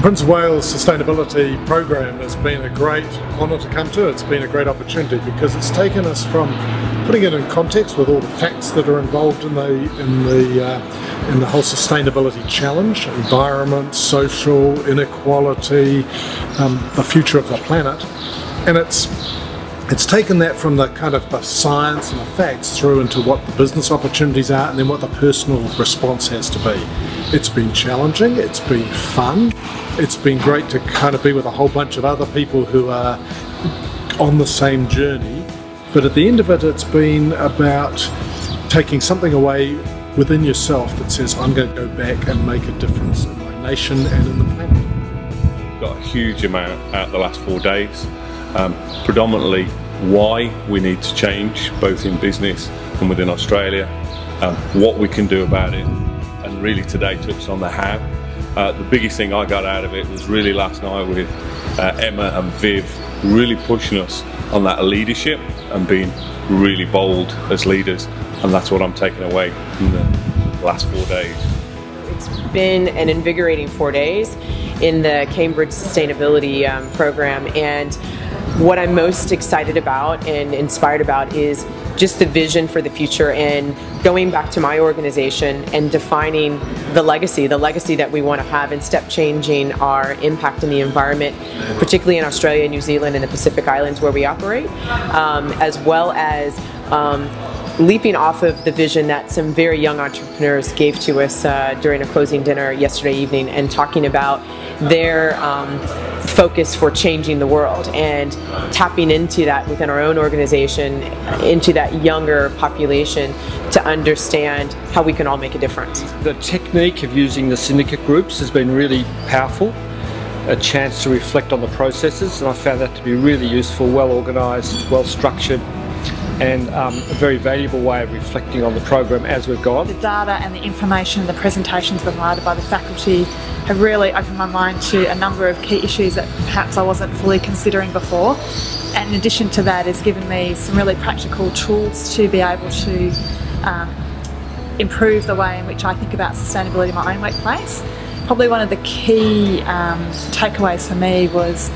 The Prince of Wales Sustainability Program has been a great honour to come to. It's been a great opportunity because it's taken us from putting it in context with all the facts that are involved in the whole sustainability challenge: environment, social, inequality, the future of the planet, and it's taken that from the kind of the science and the facts through into what the business opportunities are and then what the personal response has to be. It's been challenging, it's been fun, it's been great to kind of be with a whole bunch of other people who are on the same journey, but at the end of it, it's been about taking something away within yourself that says, I'm going to go back and make a difference in my nation and in the planet. Got a huge amount out the last 4 days. Predominantly why we need to change both in business and within Australia, what we can do about it, and really today touched on the how. The biggest thing I got out of it was really last night with Emma and Viv really pushing us on that leadership and being really bold as leaders, and that's what I'm taking away from the last 4 days. It's been an invigorating 4 days in the Cambridge Sustainability Program, and what I'm most excited about and inspired about is just the vision for the future and going back to my organization and defining the legacy that we want to have and step changing our impact in the environment, particularly in Australia, New Zealand and the Pacific Islands where we operate, as well as leaping off of the vision that some very young entrepreneurs gave to us during a closing dinner yesterday evening, and talking about their focus for changing the world and tapping into that within our own organization, into that younger population, to understand how we can all make a difference. The technique of using the syndicate groups has been really powerful. A chance to reflect on the processes, and I found that to be really useful, well organised, well structured, and a very valuable way of reflecting on the program as we've gone. The data and the information and the presentations provided by the faculty have really opened my mind to a number of key issues that perhaps I wasn't fully considering before. And in addition to that, it's given me some really practical tools to be able to improve the way in which I think about sustainability in my own workplace. Probably one of the key takeaways for me was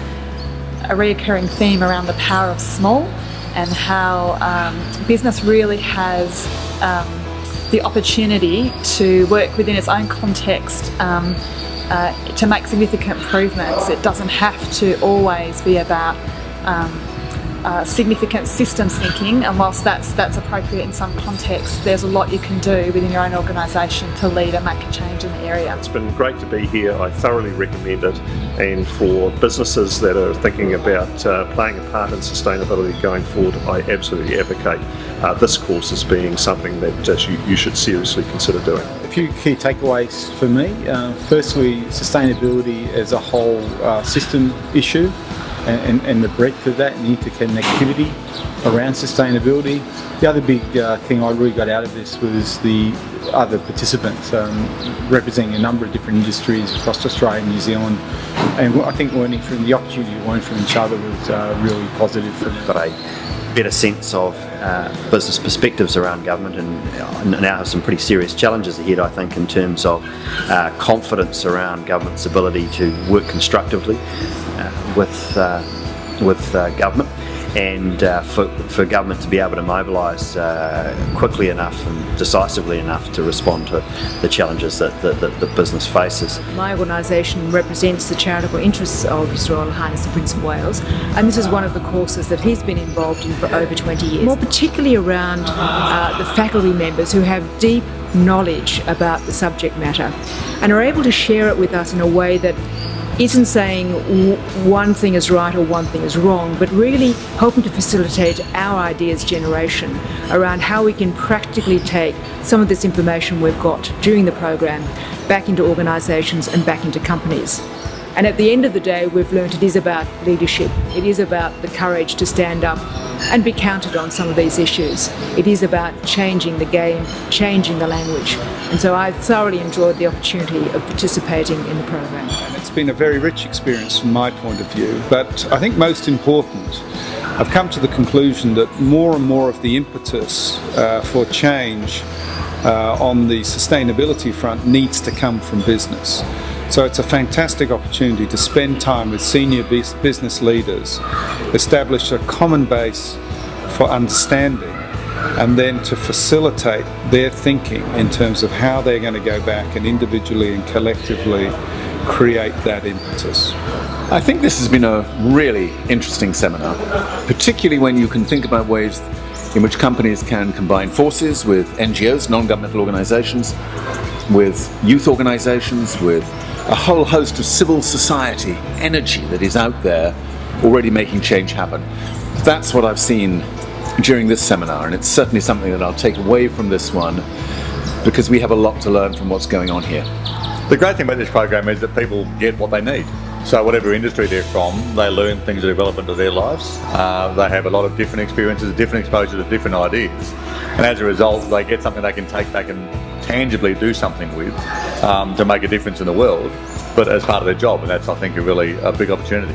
a reoccurring theme around the power of small, and how business really has the opportunity to work within its own context to make significant improvements. It doesn't have to always be about significant systems thinking, and whilst that's appropriate in some contexts, there's a lot you can do within your own organisation to lead and make a change in the area. It's been great to be here. I thoroughly recommend it, and for businesses that are thinking about playing a part in sustainability going forward, I absolutely advocate this course as being something that you should seriously consider doing. A few key takeaways for me. Firstly, sustainability as a whole system issue, and the breadth of that and the interconnectivity around sustainability. The other big thing I really got out of this was the other participants representing a number of different industries across Australia and New Zealand, and I think learning from the opportunity to learn from each other was really positive for me. Got a better sense of business perspectives around government, and now have some pretty serious challenges ahead, I think, in terms of confidence around government's ability to work constructively with government, and for government to be able to mobilise quickly enough and decisively enough to respond to the challenges that the business faces. My organisation represents the charitable interests of His Royal Highness the Prince of Wales, and this is one of the courses that he's been involved in for over 20 years, more particularly around the faculty members who have deep knowledge about the subject matter and are able to share it with us in a way that isn't saying one thing is right or one thing is wrong, but really hoping to facilitate our ideas generation around how we can practically take some of this information we've got during the program back into organisations and back into companies. And at the end of the day, we've learned it is about leadership. It is about the courage to stand up and be counted on some of these issues. It is about changing the game, changing the language. And so I thoroughly enjoyed the opportunity of participating in the program. It's been a very rich experience from my point of view, but I think most important, I've come to the conclusion that more and more of the impetus for change on the sustainability front needs to come from business. So it's a fantastic opportunity to spend time with senior business leaders, establish a common base for understanding, and then to facilitate their thinking in terms of how they're going to go back and individually and collectively create that impetus. I think this has been a really interesting seminar, particularly when you can think about ways in which companies can combine forces with NGOs, non-governmental organisations, with youth organisations, with a whole host of civil society energy that is out there already making change happen. That's what I've seen during this seminar, and it's certainly something that I'll take away from this one, because we have a lot to learn from what's going on here. The great thing about this program is that people get what they need. So whatever industry they're from, they learn things that are relevant to their lives. They have a lot of different experiences, different exposure to different ideas. And as a result, they get something they can take, they can tangibly do something with to make a difference in the world, but as part of their job. And that's, I think, a really big opportunity.